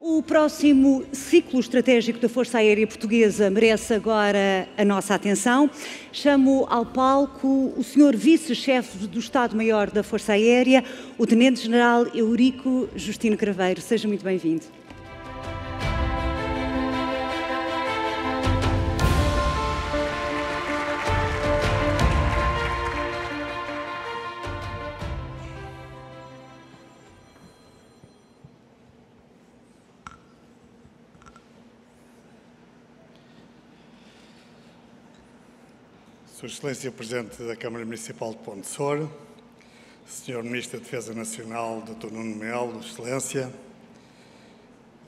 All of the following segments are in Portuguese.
O próximo ciclo estratégico da Força Aérea Portuguesa merece agora a nossa atenção. Chamo ao palco o Sr. Vice-Chefe do Estado-Maior da Força Aérea, o Tenente-General Eurico Justino Craveiro. Seja muito bem-vindo. Sua Excelência Presidente da Câmara Municipal de Ponte Sor, Sr. Ministro da Defesa Nacional, Dr. Nuno Melo, Excelência,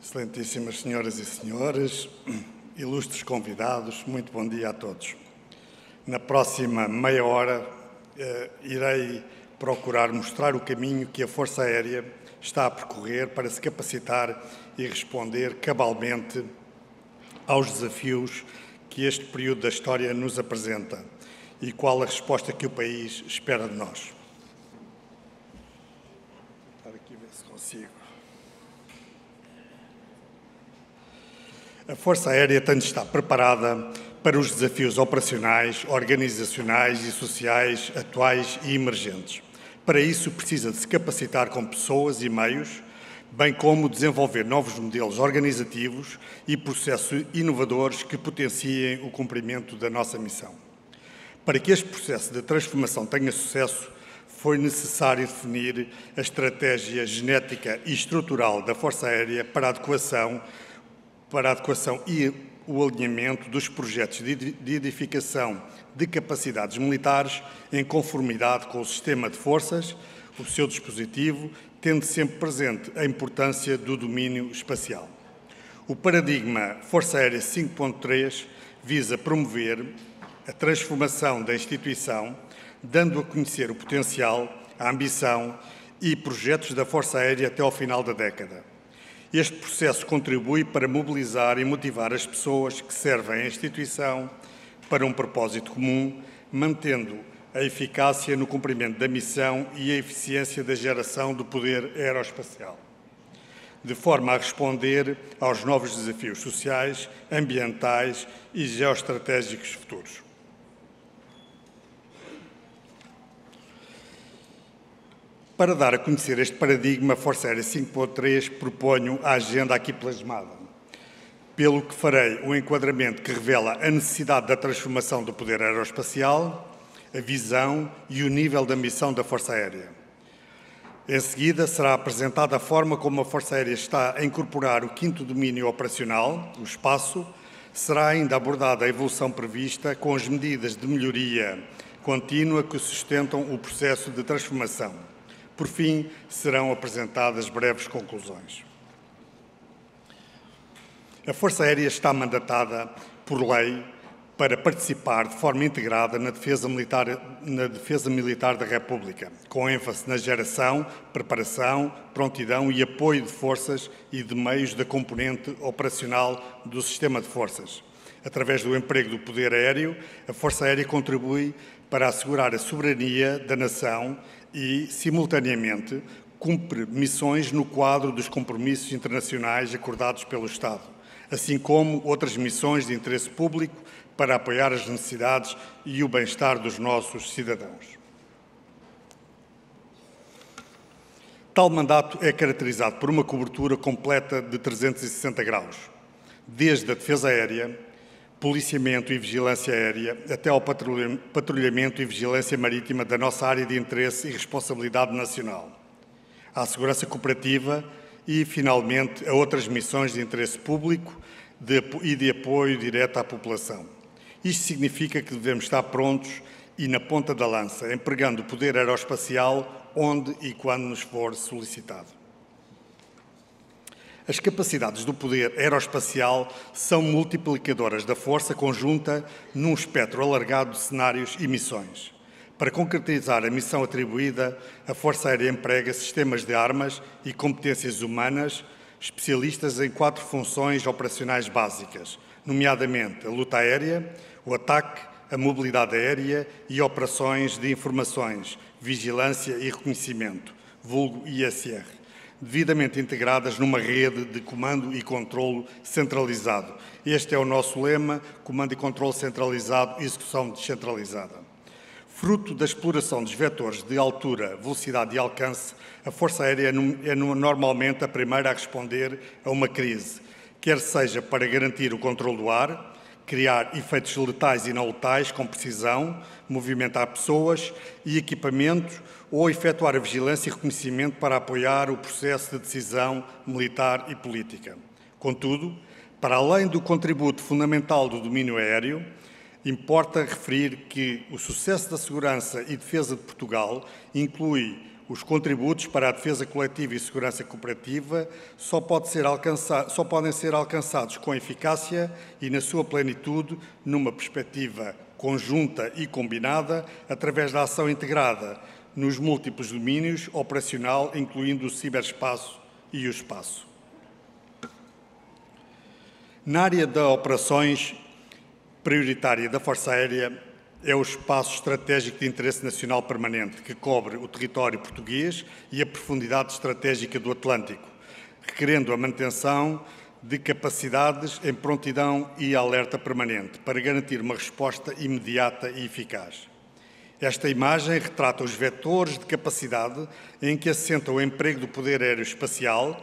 excelentíssimas senhoras e senhores, ilustres convidados, muito bom dia a todos. Na próxima meia hora irei procurar mostrar o caminho que a Força Aérea está a percorrer para se capacitar e responder cabalmente aos desafios que este período da história nos apresenta e qual a resposta que o país espera de nós. Vou tentar aqui ver se consigo. A Força Aérea tem de estar preparada para os desafios operacionais, organizacionais e sociais atuais e emergentes. Para isso, precisa de se capacitar com pessoas e meios, bem como desenvolver novos modelos organizativos e processos inovadores que potenciem o cumprimento da nossa missão. Para que este processo de transformação tenha sucesso, foi necessário definir a estratégia genética e estrutural da Força Aérea para a adequação e o alinhamento dos projetos de edificação de capacidades militares em conformidade com o sistema de forças, o seu dispositivo, tendo sempre presente a importância do domínio espacial. O paradigma Força Aérea 5.3 visa promover a transformação da instituição, dando a conhecer o potencial, a ambição e projetos da Força Aérea até ao final da década. Este processo contribui para mobilizar e motivar as pessoas que servem a instituição para um propósito comum, mantendo a eficácia no cumprimento da missão e a eficiência da geração do poder aeroespacial, de forma a responder aos novos desafios sociais, ambientais e geoestratégicos futuros. Para dar a conhecer este paradigma, a Força Aérea 5.3 proponho a agenda aqui plasmada, pelo que farei um enquadramento que revela a necessidade da transformação do poder aeroespacial, a visão e o nível da missão da Força Aérea. Em seguida, será apresentada a forma como a Força Aérea está a incorporar o 5º domínio operacional, o espaço. Será ainda abordada a evolução prevista com as medidas de melhoria contínua que sustentam o processo de transformação. Por fim, serão apresentadas breves conclusões. A Força Aérea está mandatada por lei para participar de forma integrada na defesa militar da República, com ênfase na geração, preparação, prontidão e apoio de forças e de meios da componente operacional do sistema de forças. Através do emprego do poder aéreo, a Força Aérea contribui para assegurar a soberania da nação e, simultaneamente, cumpre missões no quadro dos compromissos internacionais acordados pelo Estado, assim como outras missões de interesse público para apoiar as necessidades e o bem-estar dos nossos cidadãos. Tal mandato é caracterizado por uma cobertura completa de 360 graus, desde a defesa aérea, policiamento e vigilância aérea, até ao patrulhamento e vigilância marítima da nossa área de interesse e responsabilidade nacional, à segurança cooperativa e, finalmente, a outras missões de interesse público e de apoio direto à população. Isto significa que devemos estar prontos e na ponta da lança, empregando o poder aeroespacial onde e quando nos for solicitado. As capacidades do poder aeroespacial são multiplicadoras da força conjunta num espectro alargado de cenários e missões. Para concretizar a missão atribuída, a Força Aérea emprega sistemas de armas e competências humanas especialistas em 4 funções operacionais básicas, nomeadamente a luta aérea, o ataque, a mobilidade aérea e operações de informações, vigilância e reconhecimento, vulgo ISR, devidamente integradas numa rede de comando e controlo centralizado. Este é o nosso lema: comando e controlo centralizado, execução descentralizada. Fruto da exploração dos vetores de altura, velocidade e alcance, a Força Aérea é normalmente a primeira a responder a uma crise, quer seja para garantir o controle do ar, criar efeitos letais e não letais com precisão, movimentar pessoas e equipamentos ou efetuar a vigilância e reconhecimento para apoiar o processo de decisão militar e política. Contudo, para além do contributo fundamental do domínio aéreo, importa referir que o sucesso da segurança e defesa de Portugal inclui os contributos para a defesa coletiva e segurança cooperativa, só podem ser alcançados com eficácia e na sua plenitude, numa perspectiva conjunta e combinada, através da ação integrada nos múltiplos domínios operacional, incluindo o ciberespaço e o espaço. Na área de operações prioritária da Força Aérea é o espaço estratégico de interesse nacional permanente, que cobre o território português e a profundidade estratégica do Atlântico, requerendo a manutenção de capacidades em prontidão e alerta permanente, para garantir uma resposta imediata e eficaz. Esta imagem retrata os vetores de capacidade em que assenta o emprego do poder aeroespacial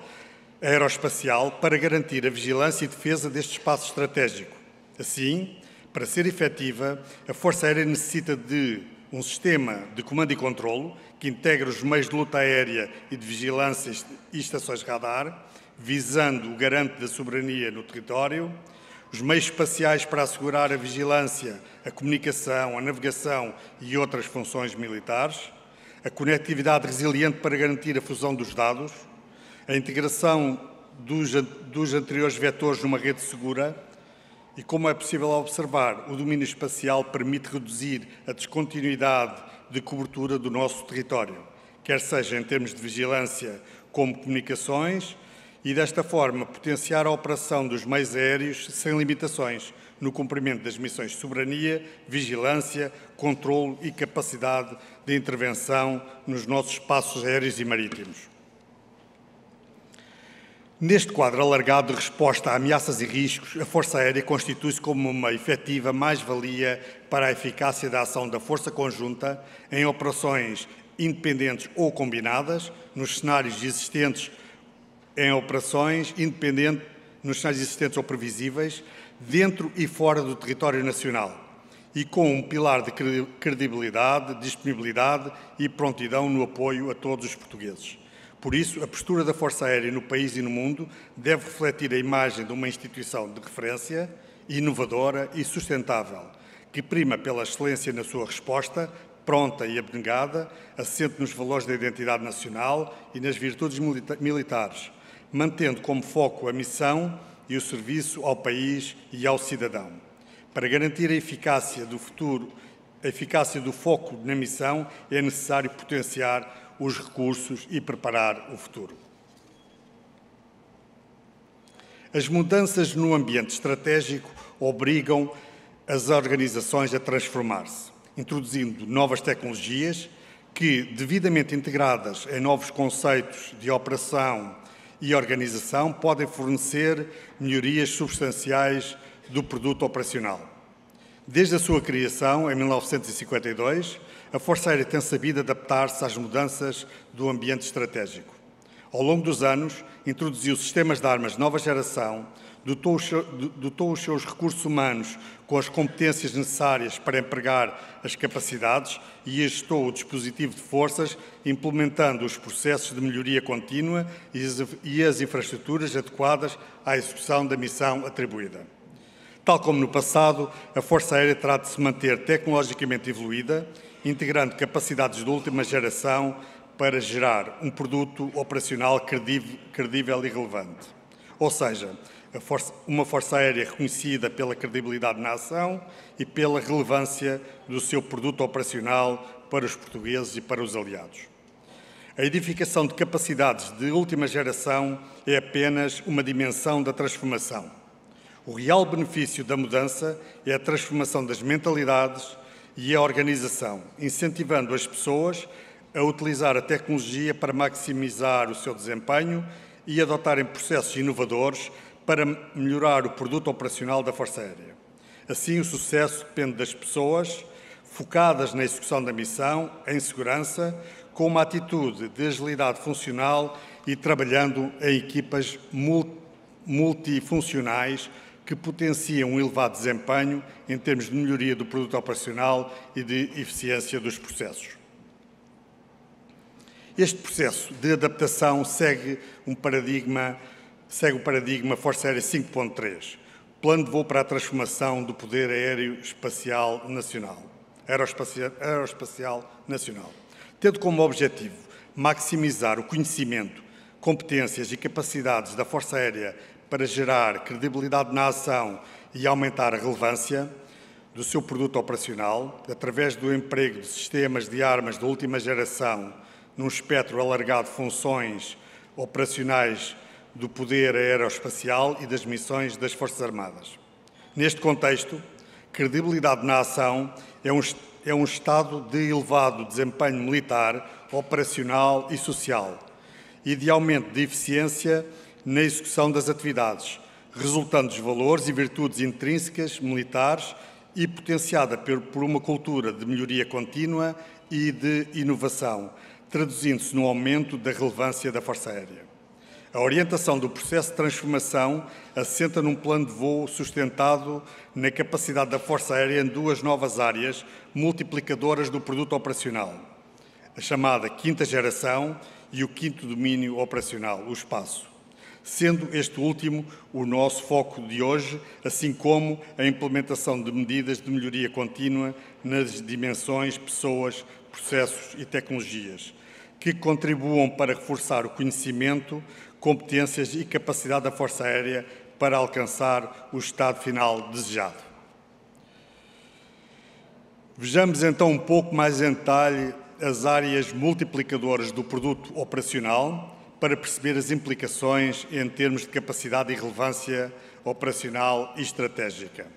para garantir a vigilância e defesa deste espaço estratégico. Assim, para ser efetiva, a Força Aérea necessita de um sistema de comando e controlo que integre os meios de luta aérea e de vigilância e estações radar, visando o garante da soberania no território, os meios espaciais para assegurar a vigilância, a comunicação, a navegação e outras funções militares, a conectividade resiliente para garantir a fusão dos dados, a integração dos anteriores vetores numa rede segura. E, como é possível observar, o domínio espacial permite reduzir a descontinuidade de cobertura do nosso território, quer seja em termos de vigilância como comunicações, e desta forma potenciar a operação dos meios aéreos sem limitações no cumprimento das missões de soberania, vigilância, controlo e capacidade de intervenção nos nossos espaços aéreos e marítimos. Neste quadro alargado de resposta a ameaças e riscos, a Força Aérea constitui-se como uma efetiva mais-valia para a eficácia da ação da Força Conjunta em operações independentes ou combinadas, nos cenários existentes ou previsíveis, dentro e fora do território nacional, e com um pilar de credibilidade, disponibilidade e prontidão no apoio a todos os portugueses. Por isso, a postura da Força Aérea no país e no mundo deve refletir a imagem de uma instituição de referência, inovadora e sustentável, que prima pela excelência na sua resposta, pronta e abnegada, assente nos valores da identidade nacional e nas virtudes militares, mantendo como foco a missão e o serviço ao país e ao cidadão. Para garantir a eficácia do foco na missão, é necessário potenciar os recursos e preparar o futuro. As mudanças no ambiente estratégico obrigam as organizações a transformar-se, introduzindo novas tecnologias que, devidamente integradas em novos conceitos de operação e organização, podem fornecer melhorias substanciais do produto operacional. Desde a sua criação, em 1952, a Força Aérea tem sabido adaptar-se às mudanças do ambiente estratégico. Ao longo dos anos, introduziu sistemas de armas de nova geração, dotou os seus recursos humanos com as competências necessárias para empregar as capacidades e ajustou o dispositivo de forças, implementando os processos de melhoria contínua e as infraestruturas adequadas à execução da missão atribuída. Tal como no passado, a Força Aérea terá de se manter tecnologicamente evoluída, integrando capacidades de última geração para gerar um produto operacional credível e relevante. Ou seja, uma Força Aérea reconhecida pela credibilidade na ação e pela relevância do seu produto operacional para os portugueses e para os aliados. A edificação de capacidades de última geração é apenas uma dimensão da transformação. O real benefício da mudança é a transformação das mentalidades e a organização, incentivando as pessoas a utilizar a tecnologia para maximizar o seu desempenho e adotarem processos inovadores para melhorar o produto operacional da Força Aérea. Assim, o sucesso depende das pessoas focadas na execução da missão, em segurança, com uma atitude de agilidade funcional e trabalhando em equipas multifuncionais que potenciam um elevado desempenho em termos de melhoria do produto operacional e de eficiência dos processos. Este processo de adaptação segue o paradigma Força Aérea 5.3, Plano de Voo para a Transformação do Poder Aeroespacial Nacional, tendo como objetivo maximizar o conhecimento, competências e capacidades da Força Aérea para gerar credibilidade na ação e aumentar a relevância do seu produto operacional, através do emprego de sistemas de armas de última geração num espectro alargado de funções operacionais do poder aeroespacial e das missões das Forças Armadas. Neste contexto, credibilidade na ação é um estado de elevado desempenho militar, operacional e social e de aumento de eficiência na execução das atividades, resultando dos valores e virtudes intrínsecas militares e potenciada por uma cultura de melhoria contínua e de inovação, traduzindo-se no aumento da relevância da Força Aérea. A orientação do processo de transformação assenta num plano de voo sustentado na capacidade da Força Aérea em duas novas áreas multiplicadoras do produto operacional, a chamada quinta geração e o quinto domínio operacional, o espaço, sendo este último o nosso foco de hoje, assim como a implementação de medidas de melhoria contínua nas dimensões, pessoas, processos e tecnologias, que contribuam para reforçar o conhecimento, competências e capacidade da Força Aérea para alcançar o estado final desejado. Vejamos então um pouco mais em detalhe as áreas multiplicadoras do produto operacional para perceber as implicações em termos de capacidade e relevância operacional e estratégica.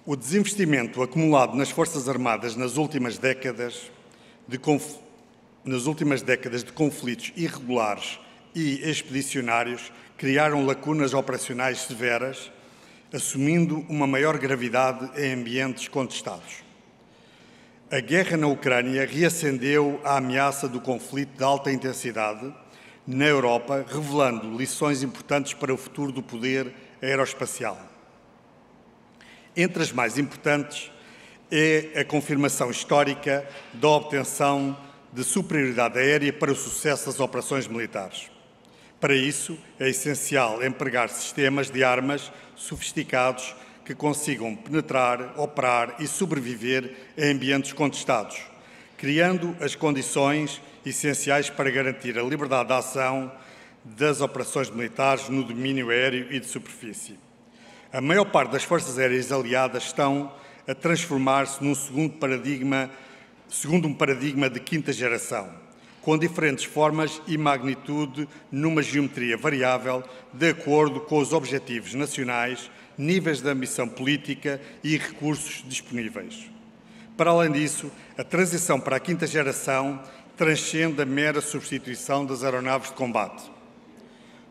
O desinvestimento acumulado nas Forças Armadas nas últimas décadas de conflitos irregulares e expedicionários criaram lacunas operacionais severas, assumindo uma maior gravidade em ambientes contestados. A guerra na Ucrânia reacendeu a ameaça do conflito de alta intensidade na Europa, revelando lições importantes para o futuro do poder aeroespacial. Entre as mais importantes é a confirmação histórica da obtenção de superioridade aérea para o sucesso das operações militares. Para isso, é essencial empregar sistemas de armas sofisticados que consigam penetrar, operar e sobreviver em ambientes contestados, criando as condições essenciais para garantir a liberdade de ação das operações militares no domínio aéreo e de superfície. A maior parte das forças aéreas aliadas estão a transformar-se segundo um paradigma de quinta geração, com diferentes formas e magnitude numa geometria variável de acordo com os objetivos nacionais, níveis de ambição política e recursos disponíveis. Para além disso, a transição para a quinta geração transcende a mera substituição das aeronaves de combate.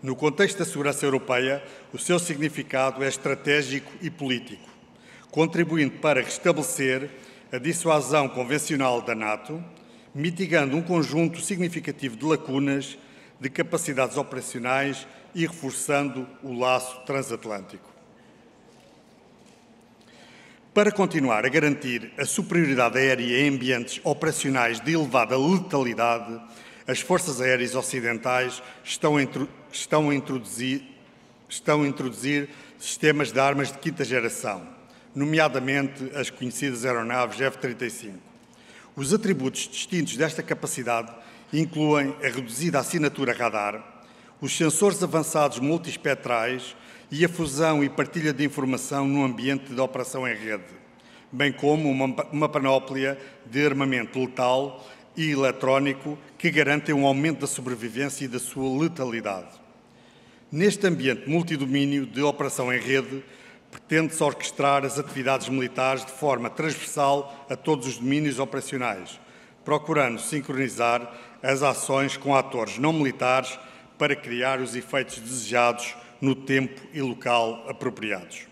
No contexto da segurança europeia, o seu significado é estratégico e político, contribuindo para restabelecer a dissuasão convencional da NATO, mitigando um conjunto significativo de lacunas de capacidades operacionais e reforçando o laço transatlântico. Para continuar a garantir a superioridade aérea em ambientes operacionais de elevada letalidade, as Forças Aéreas Ocidentais estão a introduzir sistemas de armas de quinta geração, nomeadamente as conhecidas aeronaves F-35. Os atributos distintos desta capacidade incluem a reduzida assinatura radar, os sensores avançados multiespectrais e a fusão e partilha de informação no ambiente de operação em rede, bem como uma panóplia de armamento letal e eletrónico que garantem um aumento da sobrevivência e da sua letalidade. Neste ambiente multidomínio de operação em rede, Pretende-se orquestrar as atividades militares de forma transversal a todos os domínios operacionais, procurando sincronizar as ações com atores não militares para criar os efeitos desejados no tempo e local apropriados.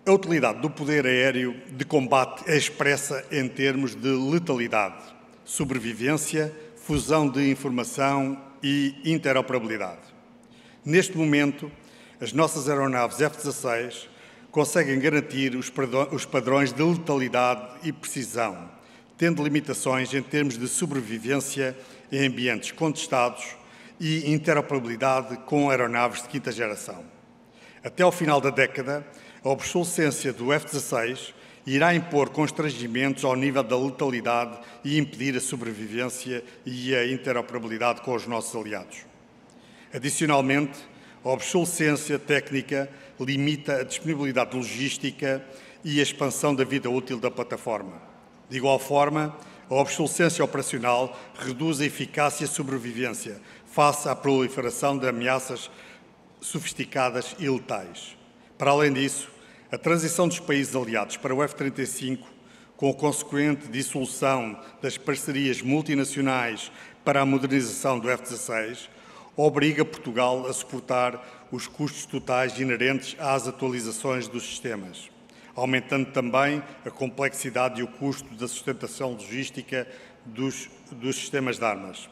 A utilidade do poder aéreo de combate é expressa em termos de letalidade, sobrevivência, fusão de informação e interoperabilidade. Neste momento, as nossas aeronaves F-16 conseguem garantir os padrões de letalidade e precisão, tendo limitações em termos de sobrevivência em ambientes contestados e interoperabilidade com aeronaves de quinta geração. Até ao final da década, a obsolescência do F-16 irá impor constrangimentos ao nível da letalidade e impedir a sobrevivência e a interoperabilidade com os nossos aliados. Adicionalmente, a obsolescência técnica limita a disponibilidade logística e a expansão da vida útil da plataforma. De igual forma, a obsolescência operacional reduz a eficácia e a sobrevivência face à proliferação de ameaças sofisticadas e letais. Para além disso, a transição dos países aliados para o F-35, com a consequente dissolução das parcerias multinacionais para a modernização do F-16, obriga Portugal a suportar os custos totais inerentes às atualizações dos sistemas, aumentando também a complexidade e o custo da sustentação logística dos sistemas de armas.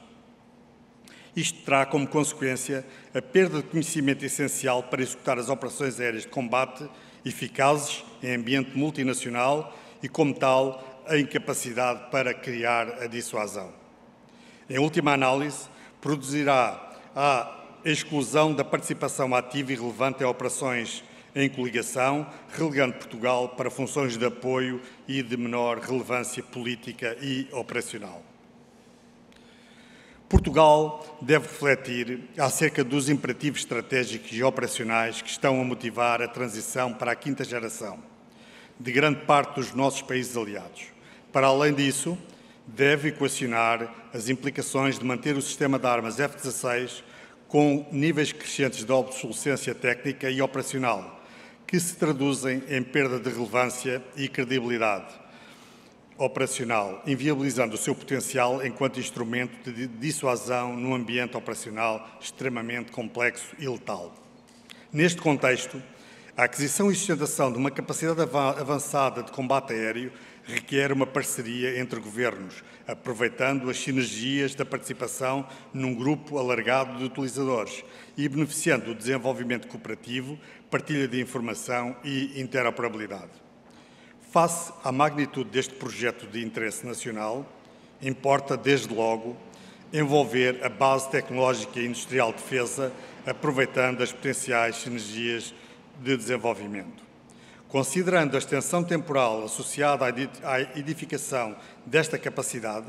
Isto terá como consequência a perda de conhecimento essencial para executar as operações aéreas de combate eficazes em ambiente multinacional e, como tal, a incapacidade para criar a dissuasão. Em última análise, produzirá a exclusão da participação ativa e relevante em operações em coligação, relegando Portugal para funções de apoio e de menor relevância política e operacional. Portugal deve refletir acerca dos imperativos estratégicos e operacionais que estão a motivar a transição para a quinta geração de grande parte dos nossos países aliados. Para além disso, deve equacionar as implicações de manter o sistema de armas F-16 com níveis crescentes de obsolescência técnica e operacional, que se traduzem em perda de relevância e credibilidade operacional, inviabilizando o seu potencial enquanto instrumento de dissuasão num ambiente operacional extremamente complexo e letal. Neste contexto, a aquisição e sustentação de uma capacidade avançada de combate aéreo requer uma parceria entre governos, aproveitando as sinergias da participação num grupo alargado de utilizadores e beneficiando do desenvolvimento cooperativo, partilha de informação e interoperabilidade. Face à magnitude deste projeto de interesse nacional, importa, desde logo, envolver a base tecnológica e industrial de defesa, aproveitando as potenciais sinergias de desenvolvimento. Considerando a extensão temporal associada à edificação desta capacidade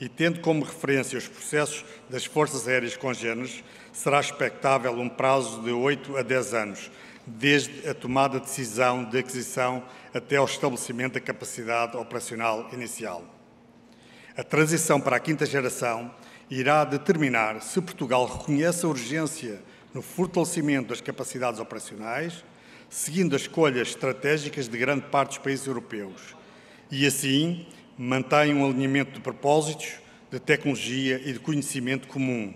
e tendo como referência os processos das Forças Aéreas congêneres, será expectável um prazo de 8 a 10 anos, desde a tomada de decisão de aquisição até ao estabelecimento da capacidade operacional inicial. A transição para a quinta geração irá determinar se Portugal reconhece a urgência no fortalecimento das capacidades operacionais, seguindo as escolhas estratégicas de grande parte dos países europeus, e assim mantém um alinhamento de propósitos, de tecnologia e de conhecimento comum,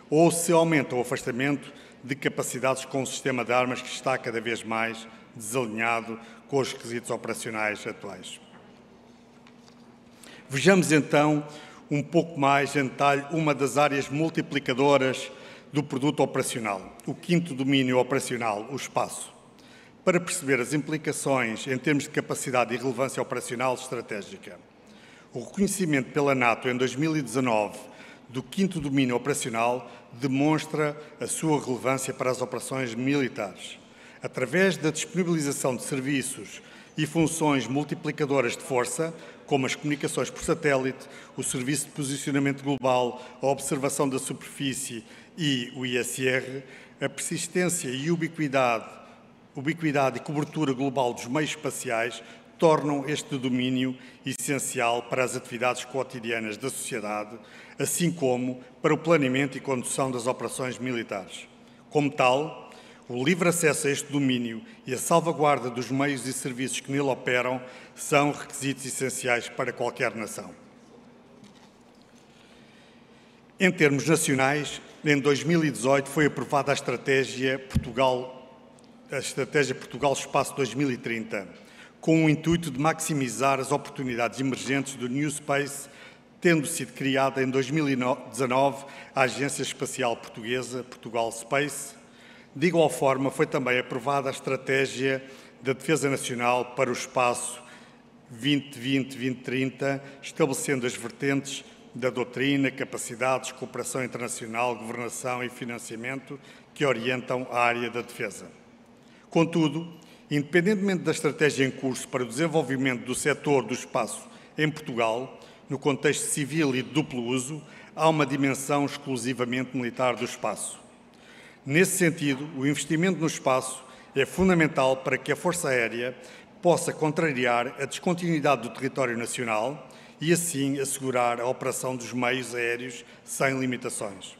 ou se aumenta o afastamento de capacidades com o sistema de armas que está cada vez mais desalinhado com os requisitos operacionais atuais. Vejamos então um pouco mais em detalhe uma das áreas multiplicadoras do produto operacional, o quinto domínio operacional, o espaço, para perceber as implicações em termos de capacidade e relevância operacional estratégica. O reconhecimento pela NATO em 2019 do quinto domínio operacional demonstra a sua relevância para as operações militares. Através da disponibilização de serviços e funções multiplicadoras de força, como as comunicações por satélite, o Serviço de Posicionamento Global, a observação da superfície e o ISR, a persistência e ubiquidade e cobertura global dos meios espaciais tornam este domínio essencial para as atividades cotidianas da sociedade, assim como para o planeamento e condução das operações militares. Como tal, O livre acesso a este domínio e a salvaguarda dos meios e serviços que nele operam são requisitos essenciais para qualquer nação. Em termos nacionais, em 2018 foi aprovada a Estratégia Portugal Espaço 2030, com o intuito de maximizar as oportunidades emergentes do New Space, tendo sido criada em 2019 a Agência Espacial Portuguesa, Portugal Space. De igual forma, foi também aprovada a Estratégia da Defesa Nacional para o Espaço 2020-2030, estabelecendo as vertentes da doutrina, capacidades, cooperação internacional, governação e financiamento que orientam a área da defesa. Contudo, independentemente da estratégia em curso para o desenvolvimento do setor do espaço em Portugal, no contexto civil e de duplo uso, há uma dimensão exclusivamente militar do espaço. Nesse sentido, o investimento no espaço é fundamental para que a Força Aérea possa contrariar a descontinuidade do território nacional e, assim, assegurar a operação dos meios aéreos sem limitações.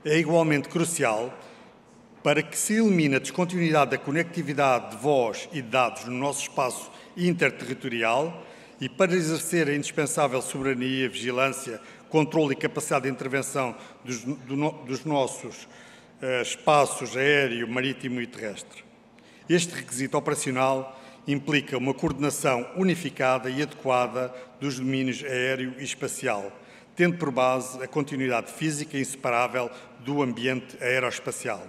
É igualmente crucial para que se elimine a descontinuidade da conectividade de voz e de dados no nosso espaço interterritorial e para exercer a indispensável soberania, vigilância, controle e capacidade de intervenção dos nossos espaços aéreo, marítimo e terrestre. Este requisito operacional implica uma coordenação unificada e adequada dos domínios aéreo e espacial, tendo por base a continuidade física inseparável do ambiente aeroespacial.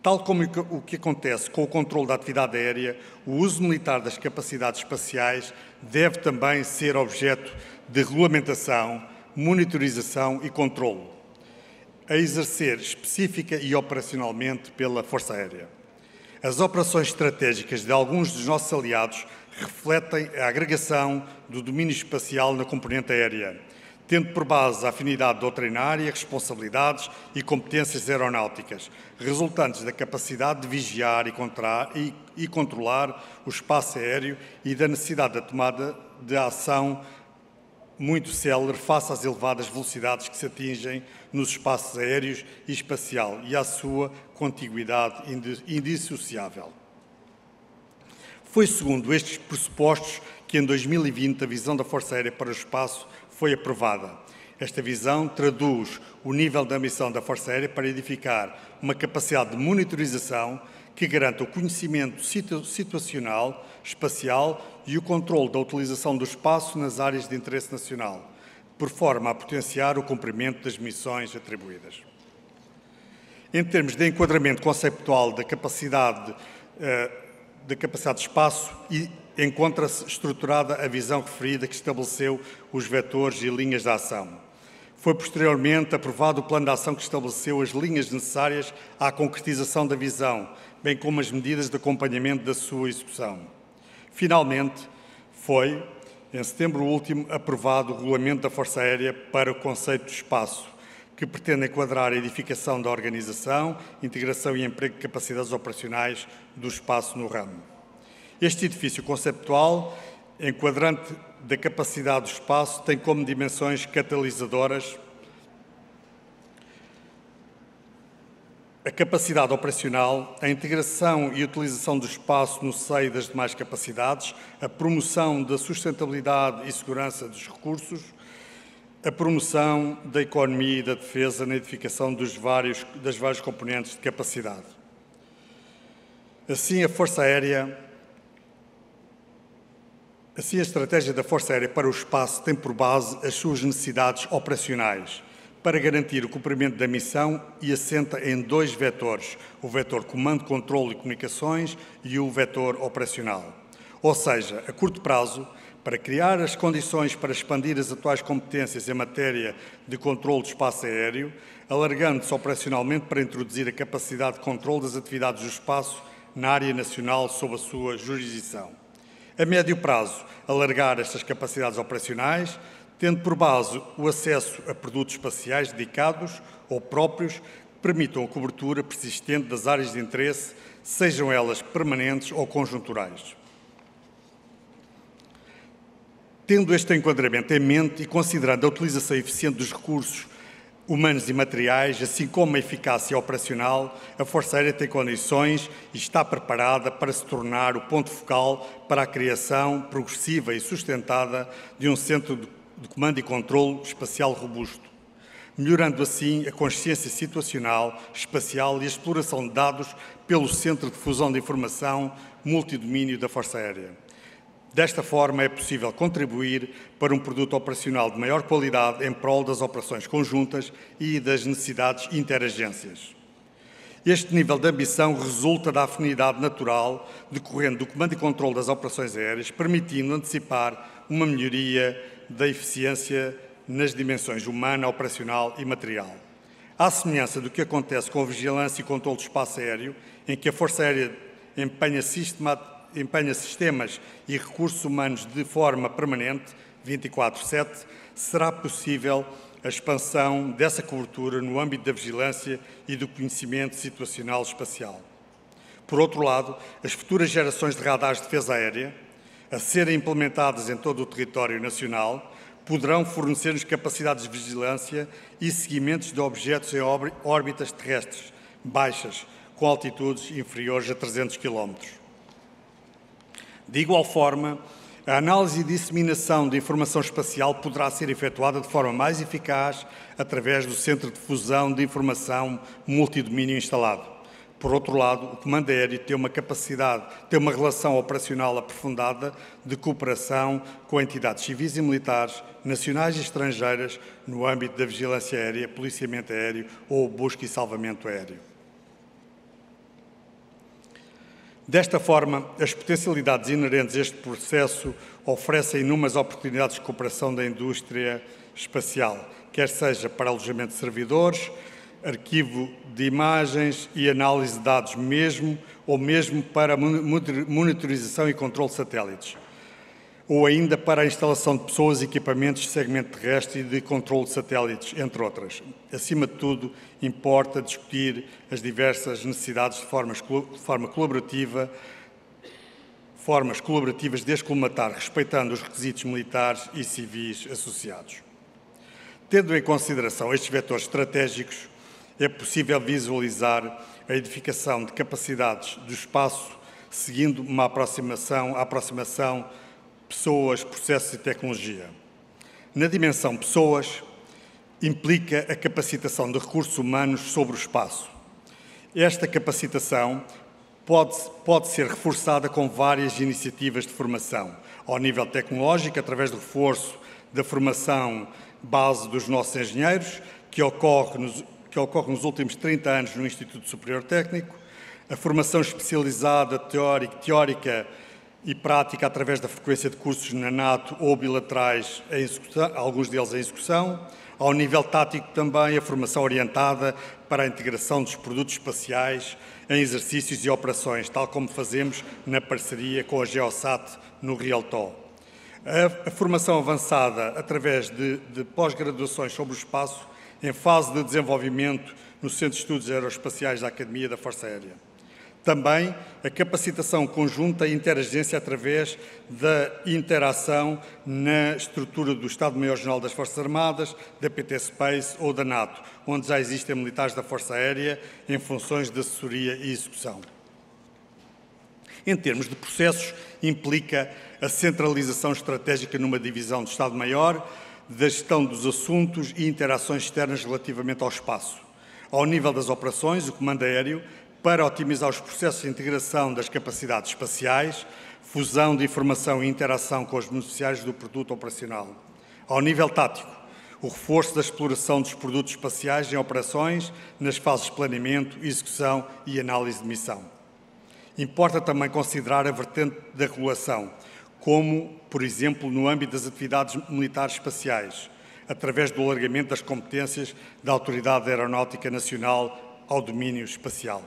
Tal como o que acontece com o controle da atividade aérea, o uso militar das capacidades espaciais deve também ser objeto de regulamentação, monitorização e controle, a exercer específica e operacionalmente pela Força Aérea. As operações estratégicas de alguns dos nossos aliados refletem a agregação do domínio espacial na componente aérea, tendo por base a afinidade doutrinária, responsabilidades e competências aeronáuticas, resultantes da capacidade de vigiar e controlar o espaço aéreo e da necessidade da tomada de ação muito célere face às elevadas velocidades que se atingem nos espaços aéreos e espacial e à sua contiguidade indissociável. Foi segundo estes pressupostos que em 2020 a visão da Força Aérea para o espaço foi aprovada. Esta visão traduz o nível da ambição da Força Aérea para edificar uma capacidade de monitorização que garanta o conhecimento situacional, espacial e o controle da utilização do espaço nas áreas de interesse nacional, por forma a potenciar o cumprimento das missões atribuídas. Em termos de enquadramento conceptual da capacidade de espaço, encontra-se estruturada a visão referida que estabeleceu os vetores e linhas de ação. Foi posteriormente aprovado o plano de ação que estabeleceu as linhas necessárias à concretização da visão, bem como as medidas de acompanhamento da sua execução. Finalmente, foi, em setembro último, aprovado o Regulamento da Força Aérea para o conceito de espaço, que pretende enquadrar a edificação da organização, integração e emprego de capacidades operacionais do espaço no ramo. Este edifício conceptual, enquadrante da capacidade do espaço, tem como dimensões catalisadoras a capacidade operacional, a integração e utilização do espaço no seio das demais capacidades, a promoção da sustentabilidade e segurança dos recursos, a promoção da economia e da defesa na edificação das várias componentes de capacidade. Assim, a estratégia da Força Aérea para o espaço tem por base as suas necessidades operacionais, para garantir o cumprimento da missão e assenta em dois vetores, o vetor comando, controle e comunicações e o vetor operacional. Ou seja, a curto prazo, para criar as condições para expandir as atuais competências em matéria de controle do espaço aéreo, alargando-se operacionalmente para introduzir a capacidade de controle das atividades do espaço na área nacional sob a sua jurisdição. A médio prazo, alargar estas capacidades operacionais, tendo por base o acesso a produtos espaciais dedicados ou próprios que permitam a cobertura persistente das áreas de interesse, sejam elas permanentes ou conjunturais. Tendo este enquadramento em mente e considerando a utilização eficiente dos recursos humanos e materiais, assim como a eficácia operacional, a Força Aérea tem condições e está preparada para se tornar o ponto focal para a criação progressiva e sustentada de um centro de comando e controlo espacial robusto, melhorando assim a consciência situacional, espacial e a exploração de dados pelo Centro de Fusão de Informação Multidomínio da Força Aérea. Desta forma, é possível contribuir para um produto operacional de maior qualidade em prol das operações conjuntas e das necessidades interagências. Este nível de ambição resulta da afinidade natural decorrente do comando e controle das operações aéreas, permitindo antecipar uma melhoria da eficiência nas dimensões humana, operacional e material. À semelhança do que acontece com a vigilância e controle do espaço aéreo, em que a Força Aérea empenha sistemas e recursos humanos de forma permanente, 24/7, será possível a expansão dessa cobertura no âmbito da vigilância e do conhecimento situacional espacial. Por outro lado, as futuras gerações de radares de defesa aérea, a serem implementadas em todo o território nacional, poderão fornecer-nos capacidades de vigilância e seguimentos de objetos em órbitas terrestres baixas, com altitudes inferiores a 300 km. De igual forma, a análise e disseminação de informação espacial poderá ser efetuada de forma mais eficaz através do Centro de Fusão de Informação Multidomínio instalado. Por outro lado, o Comando Aéreo tem uma relação operacional aprofundada de cooperação com entidades civis e militares, nacionais e estrangeiras, no âmbito da vigilância aérea, policiamento aéreo ou busca e salvamento aéreo. Desta forma, as potencialidades inerentes a este processo oferecem inúmeras oportunidades de cooperação da indústria espacial, quer seja para alojamento de servidores, arquivo de imagens e análise de dados ou mesmo para monitorização e controle de satélites, ou ainda para a instalação de pessoas e equipamentos de segmento terrestre e de controle de satélites, entre outras. Acima de tudo, importa discutir as diversas necessidades de formas colaborativas de as colmatar, respeitando os requisitos militares e civis associados. Tendo em consideração estes vetores estratégicos, é possível visualizar a edificação de capacidades do espaço seguindo uma aproximação pessoas, processos e tecnologia. Na dimensão pessoas, implica a capacitação de recursos humanos sobre o espaço. Esta capacitação pode ser reforçada com várias iniciativas de formação, ao nível tecnológico, através do reforço da formação base dos nossos engenheiros, que ocorre nos últimos 30 anos no Instituto Superior Técnico, a formação especializada teórica e prática através da frequência de cursos na NATO ou bilaterais, alguns deles em execução. Ao nível tático também a formação orientada para a integração dos produtos espaciais em exercícios e operações, tal como fazemos na parceria com a Geosat no Rialto. A formação avançada através de pós-graduações sobre o espaço em fase de desenvolvimento no Centro de Estudos Aeroespaciais da Academia da Força Aérea. Também a capacitação conjunta e interagência através da interação na estrutura do Estado-Maior-General das Forças Armadas, da PT Space ou da NATO, onde já existem militares da Força Aérea em funções de assessoria e execução. Em termos de processos, implica a centralização estratégica numa divisão do Estado-Maior, da gestão dos assuntos e interações externas relativamente ao espaço. Ao nível das operações, o Comando Aéreo, para otimizar os processos de integração das capacidades espaciais, fusão de informação e interação com os beneficiários do produto operacional. Ao nível tático, o reforço da exploração dos produtos espaciais em operações nas fases de planeamento, execução e análise de missão. Importa também considerar a vertente da regulação, como, por exemplo, no âmbito das atividades militares espaciais, através do alargamento das competências da Autoridade Aeronáutica Nacional ao domínio espacial.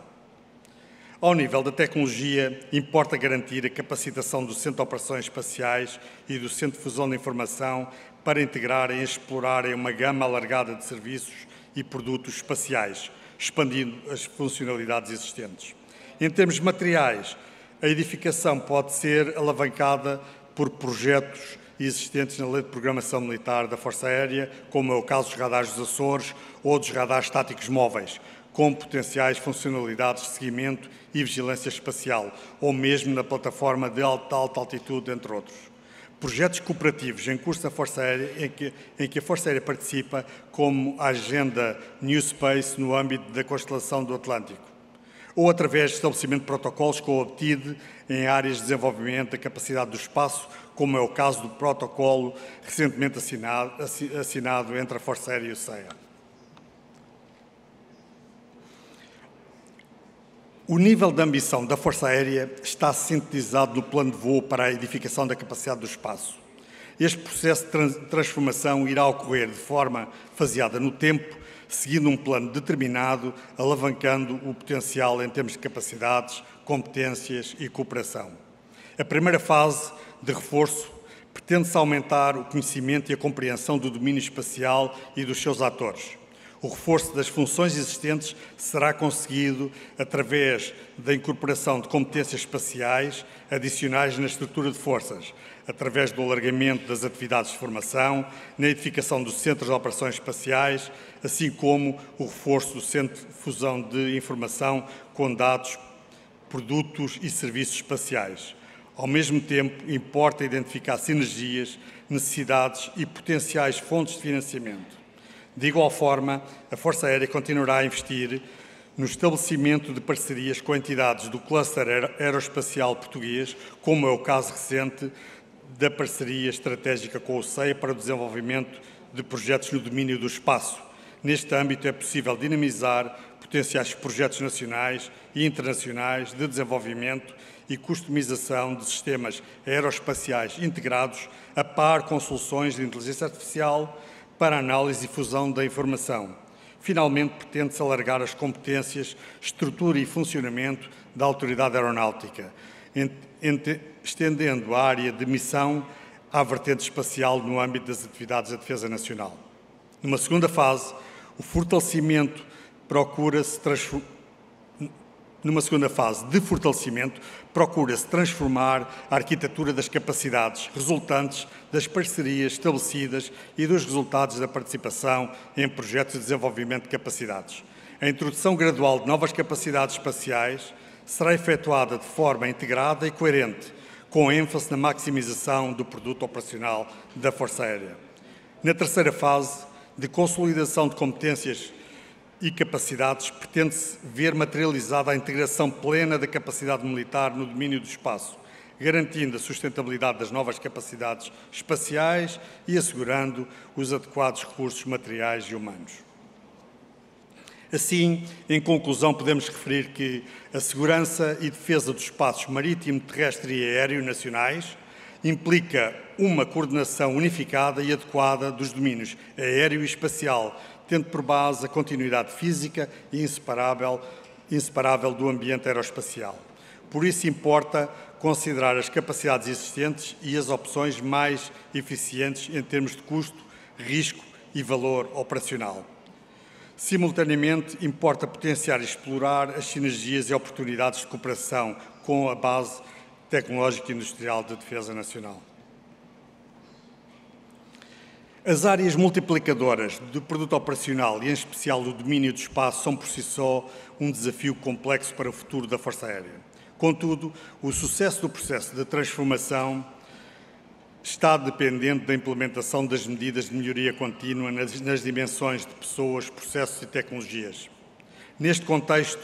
Ao nível da tecnologia, importa garantir a capacitação do Centro de Operações Espaciais e do Centro de Fusão de Informação para integrarem e explorarem uma gama alargada de serviços e produtos espaciais, expandindo as funcionalidades existentes. Em termos materiais, a edificação pode ser alavancada por projetos existentes na Lei de Programação Militar da Força Aérea, como é o caso dos radares dos Açores ou dos radares estáticos móveis, com potenciais funcionalidades de seguimento e vigilância espacial, ou mesmo na plataforma de alta altitude, entre outros. Projetos cooperativos em curso na Força Aérea, em que a Força Aérea participa, como a Agenda New Space no âmbito da constelação do Atlântico, ou através de estabelecimento de protocolos com o obtido em áreas de desenvolvimento da capacidade do espaço, como é o caso do protocolo recentemente assinado entre a Força Aérea e o CEA. O nível de ambição da Força Aérea está sintetizado no plano de voo para a edificação da capacidade do espaço. Este processo de transformação irá ocorrer de forma faseada no tempo, seguindo um plano determinado, alavancando o potencial em termos de capacidades, competências e cooperação. A primeira fase de reforço pretende-se aumentar o conhecimento e a compreensão do domínio espacial e dos seus atores. O reforço das funções existentes será conseguido através da incorporação de competências espaciais adicionais na estrutura de forças, através do alargamento das atividades de formação, na edificação dos centros de operações espaciais, assim como o reforço do centro de fusão de informação com dados, produtos e serviços espaciais. Ao mesmo tempo, importa identificar sinergias, necessidades e potenciais fontes de financiamento. De igual forma, a Força Aérea continuará a investir no estabelecimento de parcerias com entidades do cluster aeroespacial português, como é o caso recente da parceria estratégica com o CEA para o desenvolvimento de projetos no domínio do espaço. Neste âmbito é possível dinamizar potenciais projetos nacionais e internacionais de desenvolvimento e customização de sistemas aeroespaciais integrados a par com soluções de inteligência artificial para análise e fusão da informação. Finalmente, pretende-se alargar as competências, estrutura e funcionamento da Autoridade Aeronáutica, estendendo a área de missão à vertente espacial no âmbito das atividades da Defesa Nacional. Numa segunda fase, o fortalecimento procura-se transformar a arquitetura das capacidades resultantes das parcerias estabelecidas e dos resultados da participação em projetos de desenvolvimento de capacidades. A introdução gradual de novas capacidades espaciais será efetuada de forma integrada e coerente, com ênfase na maximização do produto operacional da Força Aérea. Na terceira fase, de consolidação de competências e capacidades, pretende-se ver materializada a integração plena da capacidade militar no domínio do espaço, garantindo a sustentabilidade das novas capacidades espaciais e assegurando os adequados recursos materiais e humanos. Assim, em conclusão, podemos referir que a segurança e defesa dos espaços marítimo, terrestre e aéreo nacionais implica uma coordenação unificada e adequada dos domínios aéreo e espacial, tendo por base a continuidade física e inseparável do ambiente aeroespacial. Por isso, importa considerar as capacidades existentes e as opções mais eficientes em termos de custo, risco e valor operacional. Simultaneamente, importa potenciar e explorar as sinergias e oportunidades de cooperação com a base tecnológica e industrial da Defesa Nacional. As áreas multiplicadoras do produto operacional e, em especial, do domínio do espaço, são por si só um desafio complexo para o futuro da Força Aérea. Contudo, o sucesso do processo de transformação está dependente da implementação das medidas de melhoria contínua nas dimensões de pessoas, processos e tecnologias. Neste contexto,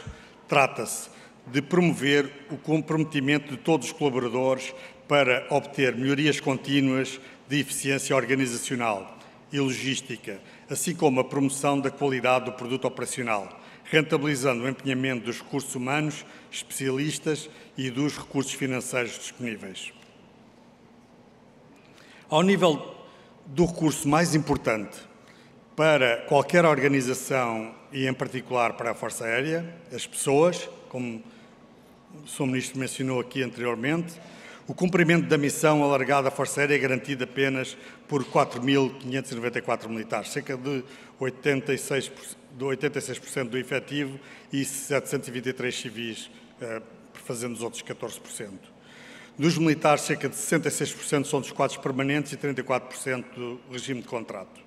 trata-se de promover o comprometimento de todos os colaboradores para obter melhorias contínuas de eficiência organizacional e logística, assim como a promoção da qualidade do produto operacional, rentabilizando o empenhamento dos recursos humanos, especialistas e dos recursos financeiros disponíveis. Ao nível do recurso mais importante para qualquer organização e, em particular, para a Força Aérea, as pessoas, como o Sr. Ministro mencionou aqui anteriormente, o cumprimento da missão alargada à Força Aérea é garantido apenas por 4.594 militares, cerca de 86% do efetivo, e 723 civis, fazendo os outros 14%. Dos militares, cerca de 66% são dos quadros permanentes e 34% do regime de contrato.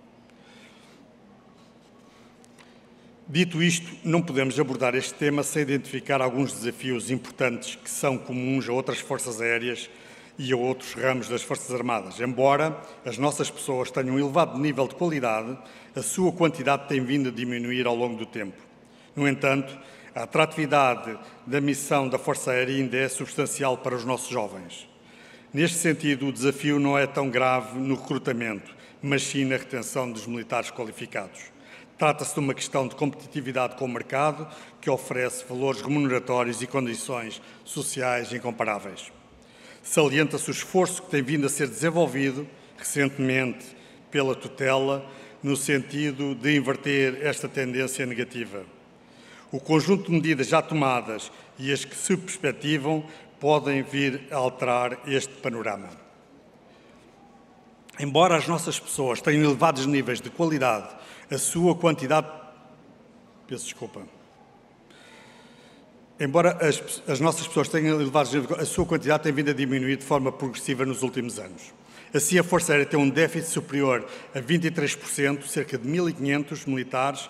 Dito isto, não podemos abordar este tema sem identificar alguns desafios importantes que são comuns a outras forças aéreas e a outros ramos das Forças Armadas. Embora as nossas pessoas tenham um elevado nível de qualidade, a sua quantidade tem vindo a diminuir ao longo do tempo. No entanto, a atratividade da missão da Força Aérea ainda é substancial para os nossos jovens. Neste sentido, o desafio não é tão grave no recrutamento, mas sim na retenção dos militares qualificados. Trata-se de uma questão de competitividade com o mercado, que oferece valores remuneratórios e condições sociais incomparáveis. Salienta-se o esforço que tem vindo a ser desenvolvido recentemente pela tutela, no sentido de inverter esta tendência negativa. O conjunto de medidas já tomadas e as que se perspectivam podem vir a alterar este panorama. Embora as nossas pessoas tenham elevados níveis de qualidade, a sua quantidade... Embora as nossas pessoas tenham elevados níveis, a sua quantidade tem vindo a diminuir de forma progressiva nos últimos anos. Assim, a Força Aérea tem um déficit superior a 23%, cerca de 1.500 militares,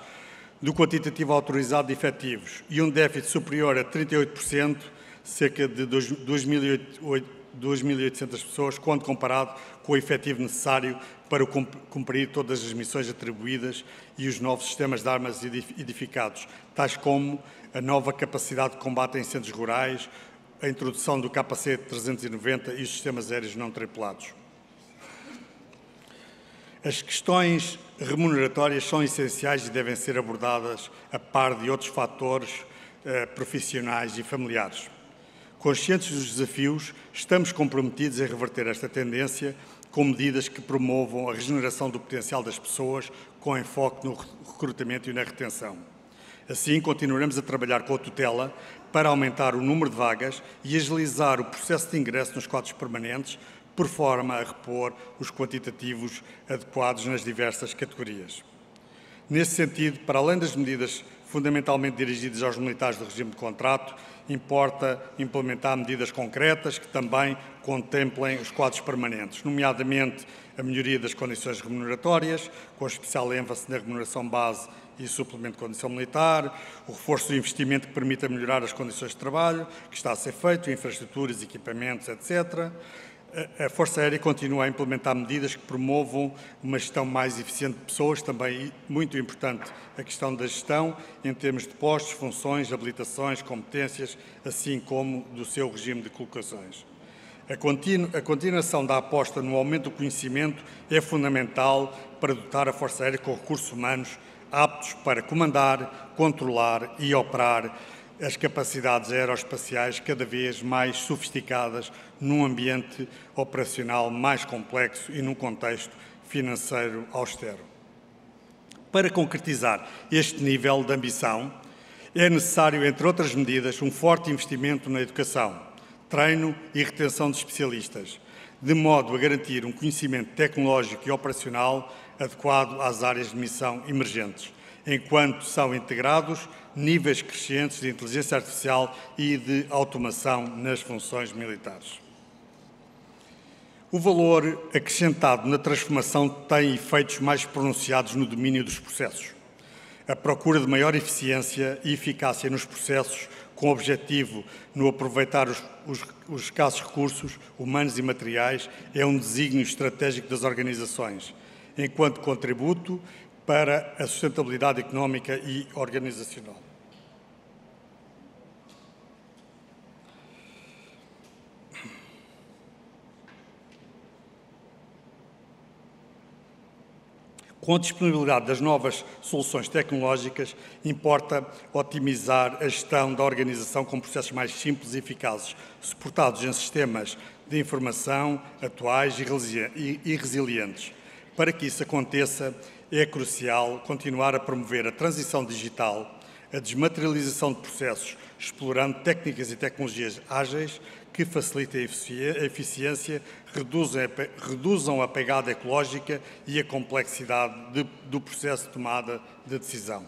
do quantitativo autorizado de efetivos, e um déficit superior a 38%, cerca de 2.800 pessoas, quando comparado com o efetivo necessário para cumprir todas as missões atribuídas e os novos sistemas de armas edificados, tais como a nova capacidade de combate a incêndios rurais, a introdução do KC-390 e os sistemas aéreos não tripulados. As questões remuneratórias são essenciais e devem ser abordadas a par de outros fatores profissionais e familiares. Conscientes dos desafios, estamos comprometidos em reverter esta tendência com medidas que promovam a regeneração do potencial das pessoas, com enfoque no recrutamento e na retenção. Assim, continuaremos a trabalhar com a tutela para aumentar o número de vagas e agilizar o processo de ingresso nos quadros permanentes, por forma a repor os quantitativos adequados nas diversas categorias. Nesse sentido, para além das medidas fundamentalmente dirigidas aos militares do regime de contrato, importa implementar medidas concretas que também contemplem os quadros permanentes, nomeadamente a melhoria das condições remuneratórias, com especial ênfase na remuneração base e suplemento de condição militar, o reforço do investimento que permita melhorar as condições de trabalho, que está a ser feito, infraestruturas, equipamentos, etc. A Força Aérea continua a implementar medidas que promovam uma gestão mais eficiente de pessoas, também muito importante a questão da gestão, em termos de postos, funções, habilitações, competências, assim como do seu regime de colocações. A continuação da aposta no aumento do conhecimento é fundamental para dotar a Força Aérea com recursos humanos aptos para comandar, controlar e operar as capacidades aeroespaciais cada vez mais sofisticadas num ambiente operacional mais complexo e num contexto financeiro austero. Para concretizar este nível de ambição, é necessário, entre outras medidas, um forte investimento na educação, treino e retenção de especialistas, de modo a garantir um conhecimento tecnológico e operacional adequado às áreas de missão emergentes, enquanto são integrados níveis crescentes de inteligência artificial e de automação nas funções militares. O valor acrescentado na transformação tem efeitos mais pronunciados no domínio dos processos. A procura de maior eficiência e eficácia nos processos, com o objetivo no aproveitar os escassos recursos humanos e materiais, é um desígnio estratégico das organizações, enquanto contributo para a sustentabilidade económica e organizacional. Com a disponibilidade das novas soluções tecnológicas, importa otimizar a gestão da organização com processos mais simples e eficazes, suportados em sistemas de informação atuais e resilientes. Para que isso aconteça, é crucial continuar a promover a transição digital, a desmaterialização de processos, explorando técnicas e tecnologias ágeis que facilitem a eficiência, reduzam a pegada ecológica e a complexidade do processo de tomada de decisão.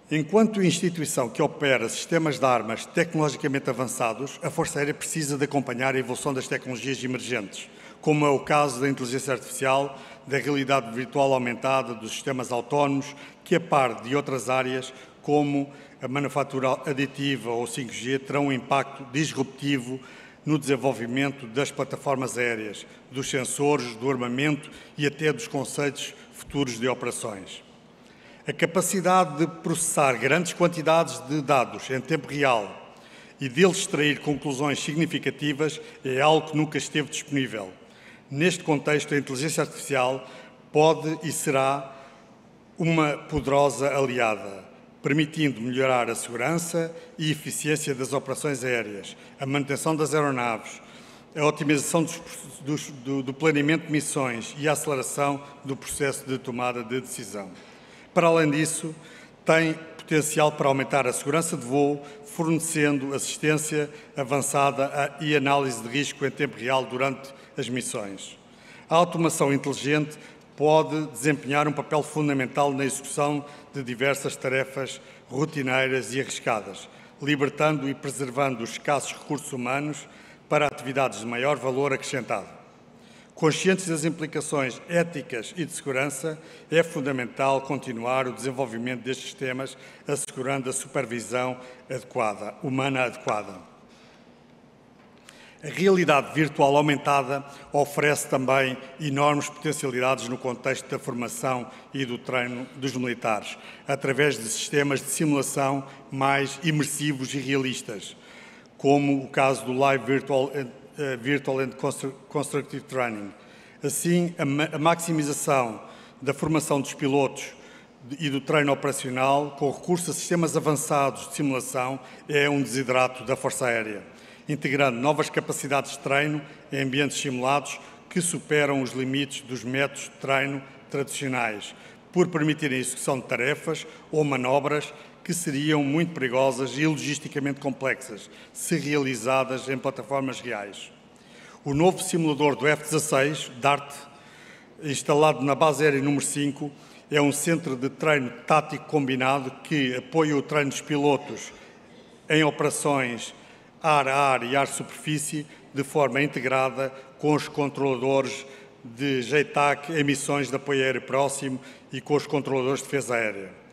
Enquanto instituição que opera sistemas de armas tecnologicamente avançados, a Força Aérea precisa de acompanhar a evolução das tecnologias emergentes, como é o caso da inteligência artificial, da realidade virtual aumentada, dos sistemas autónomos, que, a par de outras áreas, como a manufatura aditiva ou 5G, terão um impacto disruptivo no desenvolvimento das plataformas aéreas, dos sensores, do armamento e até dos conceitos futuros de operações. A capacidade de processar grandes quantidades de dados em tempo real e deles extrair conclusões significativas é algo que nunca esteve disponível. Neste contexto, a inteligência artificial pode e será uma poderosa aliada, permitindo melhorar a segurança e eficiência das operações aéreas, a manutenção das aeronaves, a otimização do planeamento de missões e a aceleração do processo de tomada de decisão. Para além disso, tem potencial para aumentar a segurança de voo, fornecendo assistência avançada e análise de risco em tempo real durante as missões. A automação inteligente pode desempenhar um papel fundamental na execução de diversas tarefas rotineiras e arriscadas, libertando e preservando os escassos recursos humanos para atividades de maior valor acrescentado. Conscientes das implicações éticas e de segurança, é fundamental continuar o desenvolvimento destes sistemas, assegurando a supervisão humana adequada. A realidade virtual aumentada oferece também enormes potencialidades no contexto da formação e do treino dos militares, através de sistemas de simulação mais imersivos e realistas, como o caso do Live Virtual and Constructive Training. Assim, a maximização da formação dos pilotos e do treino operacional com recurso a sistemas avançados de simulação é um desiderato da Força Aérea, integrando novas capacidades de treino em ambientes simulados que superam os limites dos métodos de treino tradicionais, por permitirem a execução de tarefas ou manobras que seriam muito perigosas e logisticamente complexas, se realizadas em plataformas reais. O novo simulador do F-16, DART, instalado na Base Aérea número 5, é um centro de treino tático combinado que apoia o treino dos pilotos em operações ar-ar e ar-superfície de forma integrada com os controladores de JTAC em missões de apoio aéreo próximo e com os controladores de defesa aérea.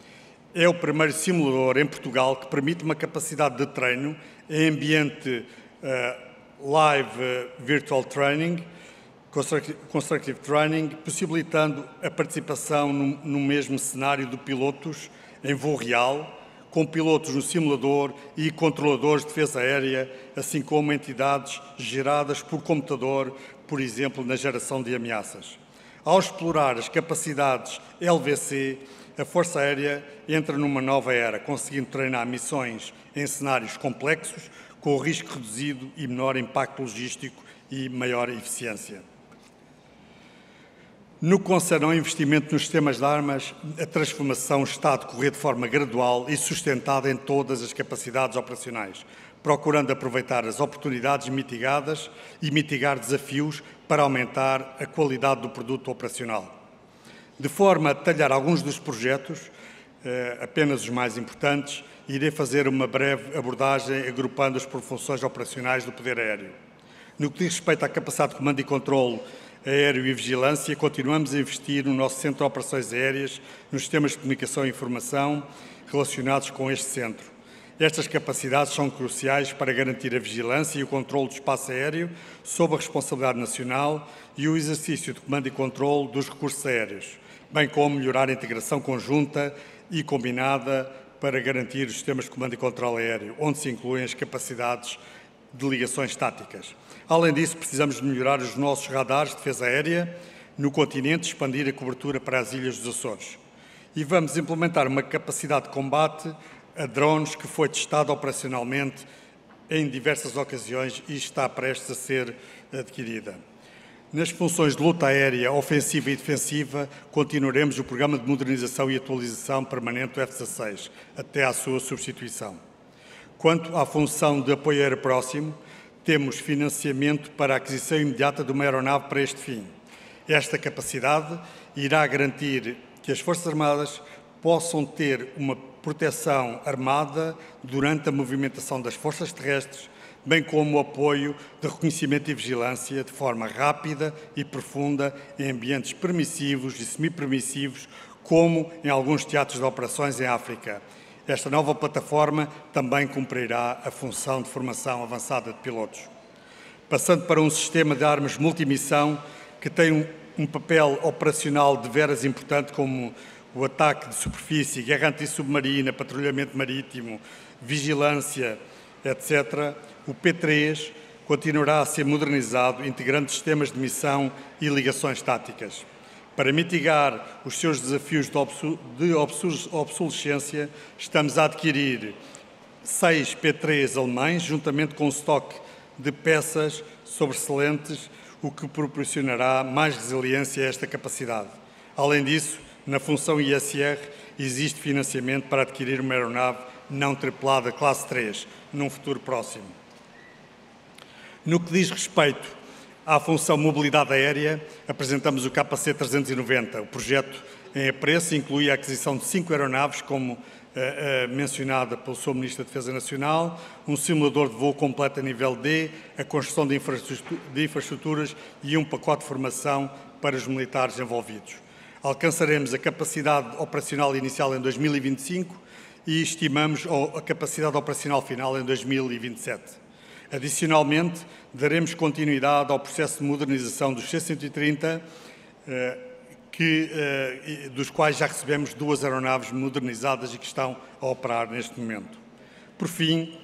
É o primeiro simulador em Portugal que permite uma capacidade de treino em ambiente Live Virtual Training, Constructive Training, possibilitando a participação no mesmo cenário de pilotos em voo real, com pilotos no simulador e controladores de defesa aérea, assim como entidades geradas por computador, por exemplo, na geração de ameaças. Ao explorar as capacidades LVC, a Força Aérea entra numa nova era, conseguindo treinar missões em cenários complexos, com risco reduzido e menor impacto logístico e maior eficiência. No que concerne ao investimento nos sistemas de armas, a transformação está a decorrer de forma gradual e sustentada em todas as capacidades operacionais, procurando aproveitar as oportunidades mitigadas e mitigar desafios para aumentar a qualidade do produto operacional. De forma a detalhar alguns dos projetos, apenas os mais importantes, irei fazer uma breve abordagem agrupando-os por funções operacionais do poder aéreo. No que diz respeito à capacidade de comando e controlo aéreo e vigilância, continuamos a investir no nosso Centro de Operações Aéreas, nos sistemas de comunicação e informação relacionados com este centro. Estas capacidades são cruciais para garantir a vigilância e o controlo do espaço aéreo sob a responsabilidade nacional e o exercício de comando e controlo dos recursos aéreos, bem como melhorar a integração conjunta e combinada para garantir os sistemas de comando e controle aéreo, onde se incluem as capacidades de ligações táticas. Além disso, precisamos de melhorar os nossos radares de defesa aérea no continente, expandir a cobertura para as ilhas dos Açores. E vamos implementar uma capacidade de combate a drones que foi testada operacionalmente em diversas ocasiões e está prestes a ser adquirida. Nas funções de luta aérea, ofensiva e defensiva, continuaremos o programa de modernização e atualização permanente do F-16, até à sua substituição. Quanto à função de apoio aéreo próximo, temos financiamento para a aquisição imediata de uma aeronave para este fim. Esta capacidade irá garantir que as Forças Armadas possam ter uma proteção armada durante a movimentação das forças terrestres, bem como o apoio de reconhecimento e vigilância de forma rápida e profunda em ambientes permissivos e semi-permissivos, como em alguns teatros de operações em África. Esta nova plataforma também cumprirá a função de formação avançada de pilotos. Passando para um sistema de armas multimissão que tem um papel operacional de veras importante, como o ataque de superfície, guerra antissubmarina, patrulhamento marítimo, vigilância, etc., o P3 continuará a ser modernizado, integrando sistemas de missão e ligações táticas. Para mitigar os seus desafios de obsolescência, estamos a adquirir 6 P3 alemães, juntamente com um estoque de peças sobressalentes, o que proporcionará mais resiliência a esta capacidade. Além disso, na função ISR, existe financiamento para adquirir uma aeronave não tripulada classe 3, num futuro próximo. No que diz respeito à função mobilidade aérea, apresentamos o KC-390. O projeto em apreço inclui a aquisição de 5 aeronaves, como mencionada pelo Sr. Ministro da Defesa Nacional, um simulador de voo completo a nível D, a construção de infraestruturas e um pacote de formação para os militares envolvidos. Alcançaremos a capacidade operacional inicial em 2025 e estimamos a capacidade operacional final em 2027. Adicionalmente, daremos continuidade ao processo de modernização dos C-130, dos quais já recebemos 2 aeronaves modernizadas e que estão a operar neste momento. Por fim,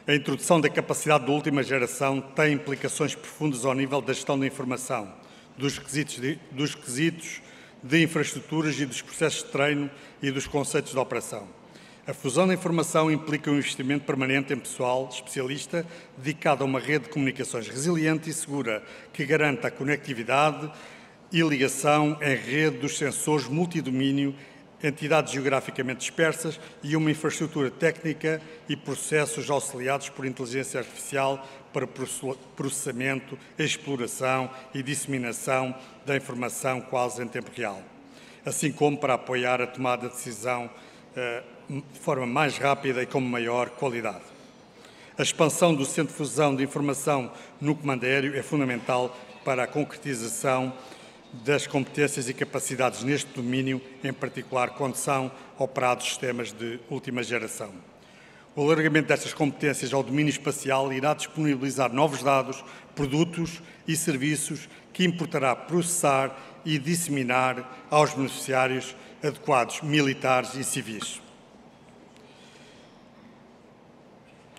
a introdução da capacidade de última geração tem implicações profundas ao nível da gestão da informação, dos requisitos de infraestruturas e dos processos de treino e dos conceitos de operação. A fusão da informação implica um investimento permanente em pessoal especialista dedicado a uma rede de comunicações resiliente e segura que garanta a conectividade e ligação em rede dos sensores multidomínio, entidades geograficamente dispersas e uma infraestrutura técnica e processos auxiliados por inteligência artificial para processamento, exploração e disseminação da informação quase em tempo real, assim como para apoiar a tomada de decisão de forma mais rápida e com maior qualidade. A expansão do Centro de Fusão de Informação no Comando Aéreo é fundamental para a concretização das competências e capacidades neste domínio, em particular quando são operados sistemas de última geração. O alargamento destas competências ao domínio espacial irá disponibilizar novos dados, produtos e serviços que importará processar e disseminar aos beneficiários adequados, militares e civis.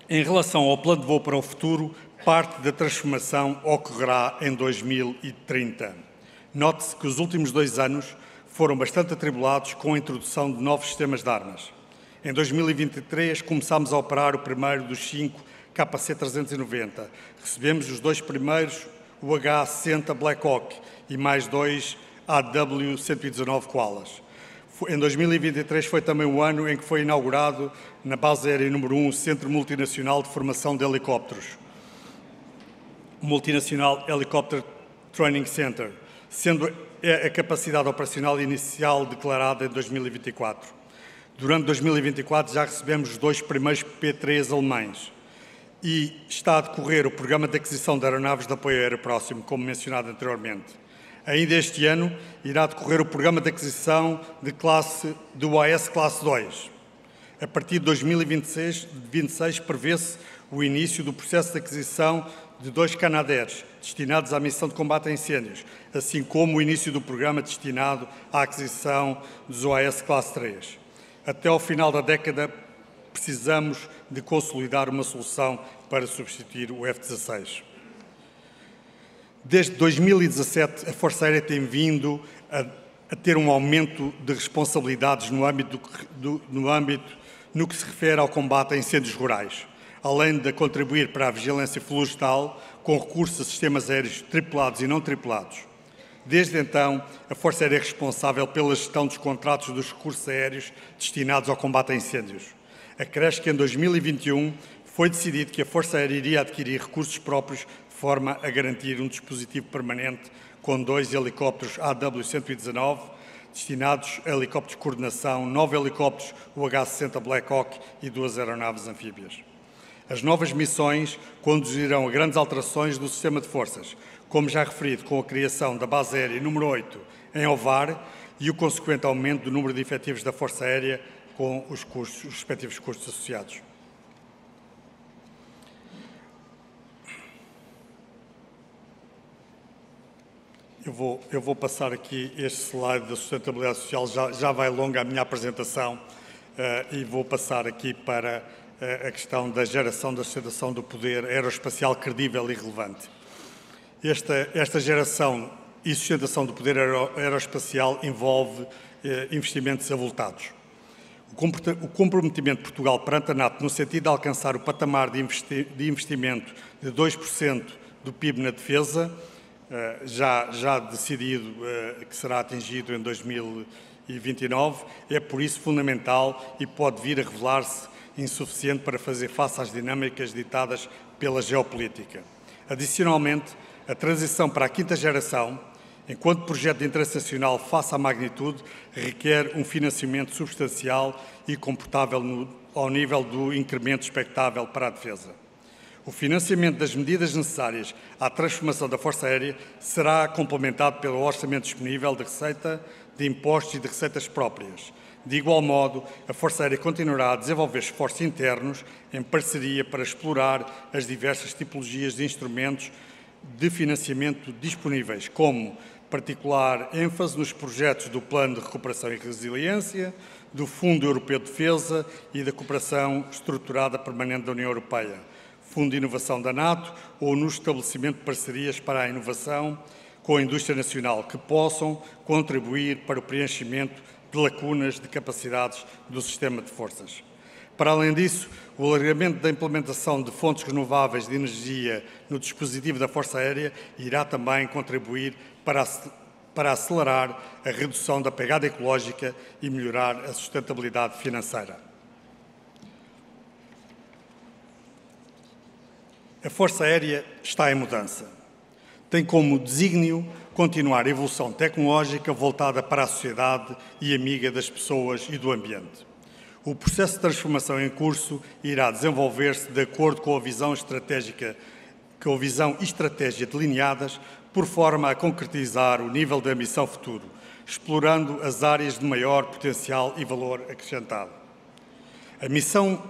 Em relação ao plano de voo para o futuro, parte da transformação ocorrerá em 2030. Note-se que os últimos 2 anos foram bastante atribulados com a introdução de novos sistemas de armas. Em 2023, começámos a operar o primeiro dos 5 KC-390. Recebemos os 2 primeiros, o H-60 Black Hawk e mais 2 AW-119 Koalas. Em 2023 foi também o ano em que foi inaugurado na Base Aérea número 1 o Centro Multinacional de Formação de Helicópteros, o Multinacional Helicopter Training Center, sendo a capacidade operacional inicial declarada em 2024. Durante 2024 já recebemos os 2 primeiros P3 alemães e está a decorrer o programa de aquisição de aeronaves de apoio aéreo próximo, como mencionado anteriormente. Ainda este ano irá decorrer o programa de aquisição do AS Classe 2. A partir de 2026 prevê-se o início do processo de aquisição de 2 Canadairs destinados à missão de combate a incêndios, assim como o início do programa destinado à aquisição dos OAS Classe 3. Até ao final da década, precisamos de consolidar uma solução para substituir o F-16. Desde 2017, a Força Aérea tem vindo a ter um aumento de responsabilidades no que se refere ao combate a incêndios rurais, além de contribuir para a vigilância florestal com recurso a sistemas aéreos tripulados e não tripulados. Desde então, a Força Aérea é responsável pela gestão dos contratos dos recursos aéreos destinados ao combate a incêndios. Acresce que em 2021 foi decidido que a Força Aérea iria adquirir recursos próprios de forma a garantir um dispositivo permanente com 2 helicópteros AW-119, destinados a helicópteros de coordenação, 9 helicópteros UH-60 Black Hawk e 2 aeronaves anfíbias. As novas missões conduzirão a grandes alterações do sistema de forças, como já referido, com a criação da base aérea número 8 em Ovar e o consequente aumento do número de efetivos da Força Aérea com os respectivos custos associados. Eu vou passar aqui este slide da sustentabilidade social, já vai longa a minha apresentação, e vou passar aqui para a questão da geração da sustentação do poder aeroespacial credível e relevante. Esta geração e sustentação do poder aeroespacial envolve investimentos avultados. O comprometimento de Portugal perante a NATO no sentido de alcançar o patamar de investimento de 2% do PIB na defesa, já decidido que será atingido em 2029, é por isso fundamental e pode vir a revelar-se insuficiente para fazer face às dinâmicas ditadas pela geopolítica. Adicionalmente, a transição para a quinta geração, enquanto projeto de interesse nacional face à magnitude, requer um financiamento substancial e comportável ao nível do incremento expectável para a defesa. O financiamento das medidas necessárias à transformação da Força Aérea será complementado pelo orçamento disponível de receita, de impostos e de receitas próprias. De igual modo, a Força Aérea continuará a desenvolver esforços internos em parceria para explorar as diversas tipologias de instrumentos de financiamento disponíveis, como particular ênfase nos projetos do Plano de Recuperação e Resiliência, do Fundo Europeu de Defesa e da Cooperação Estruturada Permanente da União Europeia, Fundo de Inovação da NATO ou no estabelecimento de parcerias para a inovação com a indústria nacional que possam contribuir para o preenchimento de lacunas de capacidades do sistema de forças. Para além disso, o alargamento da implementação de fontes renováveis de energia no dispositivo da Força Aérea irá também contribuir para acelerar a redução da pegada ecológica e melhorar a sustentabilidade financeira. A Força Aérea está em mudança. Tem como desígnio continuar a evolução tecnológica voltada para a sociedade e amiga das pessoas e do ambiente. O processo de transformação em curso irá desenvolver-se de acordo com a visão estratégia delineadas, por forma a concretizar o nível de ambição futuro, explorando as áreas de maior potencial e valor acrescentado. A missão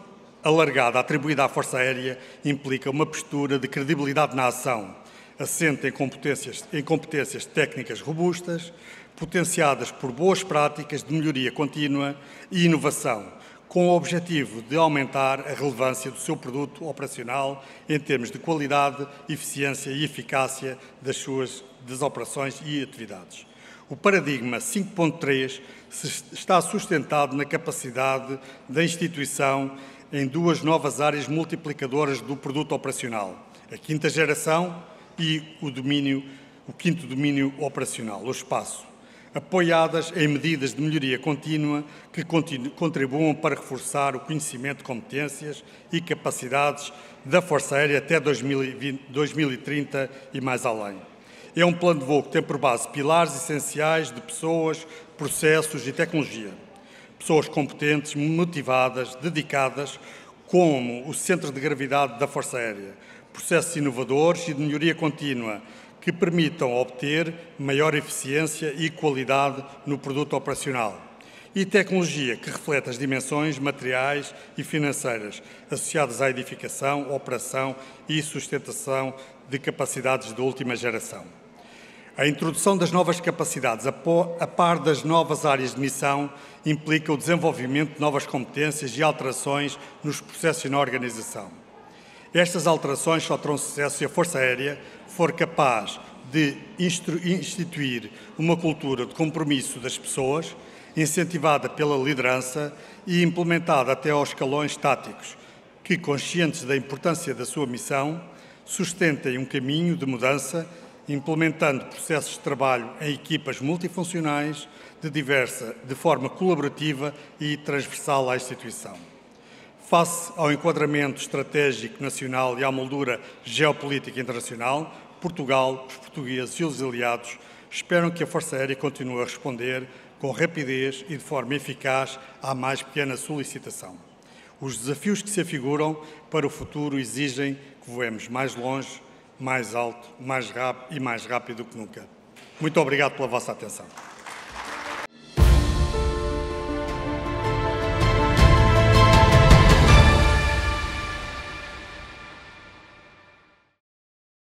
alargada atribuída à Força Aérea implica uma postura de credibilidade na ação, assente em competências técnicas robustas, potenciadas por boas práticas de melhoria contínua e inovação, com o objetivo de aumentar a relevância do seu produto operacional em termos de qualidade, eficiência e eficácia das operações e atividades. O paradigma 5.3 está sustentado na capacidade da instituição em duas novas áreas multiplicadoras do produto operacional, a quinta geração e o quinto domínio operacional, o espaço, apoiadas em medidas de melhoria contínua que contribuam para reforçar o conhecimento, competências e capacidades da Força Aérea até 2030 e mais além. É um plano de voo que tem por base pilares essenciais de pessoas, processos e tecnologia. Pessoas competentes, motivadas, dedicadas, como o centro de gravidade da Força Aérea. Processos inovadores e de melhoria contínua que permitam obter maior eficiência e qualidade no produto operacional. E tecnologia que reflete as dimensões materiais e financeiras associadas à edificação, operação e sustentação de capacidades de última geração. A introdução das novas capacidades, a par das novas áreas de missão, implica o desenvolvimento de novas competências e alterações nos processos e na organização. Estas alterações só terão sucesso se a Força Aérea for capaz de instituir uma cultura de compromisso das pessoas, incentivada pela liderança e implementada até aos escalões táticos, que, conscientes da importância da sua missão, sustentem um caminho de mudança, implementando processos de trabalho em equipas multifuncionais, de forma colaborativa e transversal à instituição. Face ao enquadramento estratégico nacional e à moldura geopolítica internacional, Portugal, os portugueses e os aliados esperam que a Força Aérea continue a responder com rapidez e de forma eficaz à mais pequena solicitação. Os desafios que se afiguram para o futuro exigem que voemos mais longe, mais alto, mais rápido que nunca. Muito obrigado pela vossa atenção.